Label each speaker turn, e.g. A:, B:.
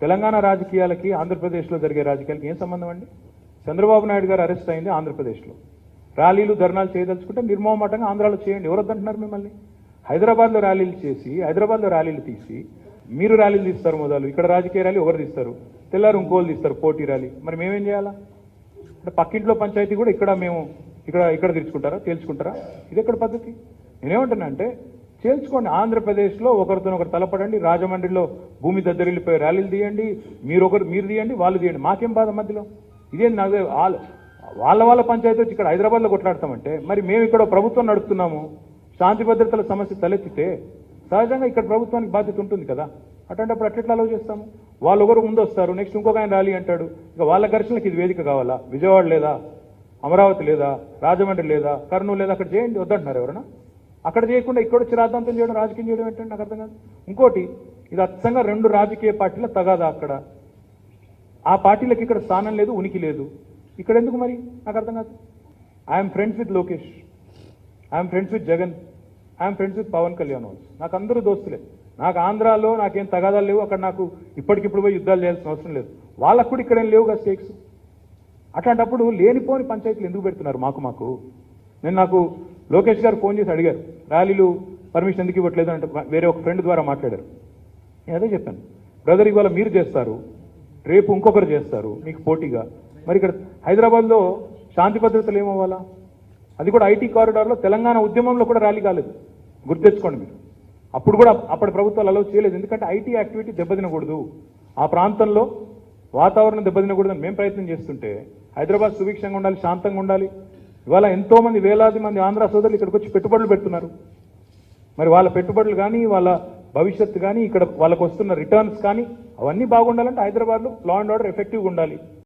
A: తెలంగాణ రాజకీయాలకి ఆంధ్రప్రదేశ్లో జరిగే రాజకీయాలకి ఏం సంబంధం అండి? చంద్రబాబు నాయుడు గారు అరెస్ట్ అయింది ఆంధ్రప్రదేశ్లో. ర్యాలీలు ధర్నాలు చేయదలుచుకుంటే నిర్మోహమాటంగా ఆంధ్రాలో చేయండి. ఎవరు వద్దంటున్నారు మిమ్మల్ని? హైదరాబాద్లో ర్యాలీలు చేసి, హైదరాబాద్లో ర్యాలీలు తీసి, మీరు ర్యాలీలు తీస్తారు మొదలు, ఇక్కడ రాజకీయ ర్యాలీ ఒకరు తీస్తారు, తెల్లారు ఇంకోళ్ళు తీస్తారు పోటీ ర్యాలీ. మరి మేమేం చేయాలా? అంటే పక్కింట్లో పంచాయతీ కూడా ఇక్కడ తేల్చుకుంటారా? ఇది ఎక్కడ పద్ధతి? నేనేమంటున్నా అంటే చేల్చుకోండి. ఆంధ్రప్రదేశ్లో ఒకరితో ఒకరు తలపడండి. రాజమండ్రిలో భూమి దద్దరిల్లిపోయి ర్యాలీలు తీయండి, మీరు తీయండి, వాళ్ళు తీయండి. మాకేం బాధ మధ్యలో? ఇదేం నాకు వాళ్ళ పంచాయతీ వచ్చి ఇక్కడ హైదరాబాద్లో కొట్లాడతామంటే, మరి మేము ఇక్కడ ప్రభుత్వం నడుపుతున్నాము, శాంతి భద్రతల సమస్య తలెత్తితే సహజంగా ఇక్కడ ప్రభుత్వానికి బాధ్యత ఉంటుంది కదా. అటువంటిప్పుడు అట్లెట్లా అలవ్ చేస్తాము? వాళ్ళు ఒకరు ముందు వస్తారు, నెక్స్ట్ ఇంకొక ఆయన ర్యాలీ అంటాడు. ఇక వాళ్ళ ఘర్షణలకు ఇది వేదిక కావాలా? విజయవాడ లేదా, అమరావతి లేదా, రాజమండ్రి లేదా, కర్నూలు లేదా, అక్కడ చేయండి. వద్దంటున్నారు ఎవరన్నా? అక్కడ చేయకుండా ఇక్కడ వచ్చి రాద్ధాంతం చేయడం, రాజకీయం చేయడం ఏంటంటే నాకు అర్థం కాదు. ఇంకోటి, ఇది అచ్చంగా రెండు రాజకీయ పార్టీల తగాదా. అక్కడ ఆ పార్టీలకు ఇక్కడ స్థానం లేదు, ఉనికి లేదు. ఇక్కడ ఎందుకు మరి నాకు అర్థం కాదు. I'm friends with Lokesh, I'm friends with Jagan, I'm friends with Pawan Kalyan also. నాకు అందరూ దోస్తులే. నాకు ఆంధ్రాలో నాకేం తగాదాలు లేవు. అక్కడ నాకు ఇప్పటికిప్పుడు పోయి యుద్ధాలు చేయాల్సిన అవసరం లేదు. వాళ్ళకు కూడా ఇక్కడేం లేవుగా స్టేక్స్. అట్లాంటప్పుడు లేనిపోని పంచాయతీలు ఎందుకు పెడుతున్నారు? నాకు లోకేష్ గారు ఫోన్ చేసి అడిగారు, ర్యాలీలు పర్మిషన్ ఎందుకు ఇవ్వట్లేదు అంటే వేరే ఒక ఫ్రెండ్ ద్వారా మాట్లాడారు. నేను అదే చెప్పాను, బ్రదర్ ఇవాళ మీరు చేస్తారు, రేపు ఇంకొకరు చేస్తారు మీకు పోటీగా. మరి ఇక్కడ హైదరాబాద్లో శాంతి భద్రతలు ఏమవ్వాలా? అది కూడా ఐటీ కారిడార్లో తెలంగాణ ఉద్యమంలో కూడా ర్యాలీ కాలేదు, గుర్తెచ్చుకోండి మీరు. అప్పటి ప్రభుత్వాలు అలౌ చేయలేదు. ఎందుకంటే ఐటీ యాక్టివిటీ దెబ్బతినకూడదు, ఆ ప్రాంతంలో వాతావరణం దెబ్బతినకూడదని మేము ప్రయత్నం చేస్తుంటే హైదరాబాద్ సుభిక్షంగా ఉండాలి, శాంతంగా ఉండాలి. ఇవాళ ఎంతో మంది, వేలాది మంది ఆంధ్ర సోదరులు ఇక్కడికి వచ్చి పెట్టుబడులు పెడుతున్నారు. మరి వాళ్ళ పెట్టుబడులు కానీ, వాళ్ళ భవిష్యత్తు కానీ, ఇక్కడ వాళ్ళకు వస్తున్న రిటర్న్స్ కానీ అవన్నీ బాగుండాలంటే హైదరాబాద్లో లా అండ్ ఆర్డర్ ఎఫెక్టివ్గా ఉండాలి.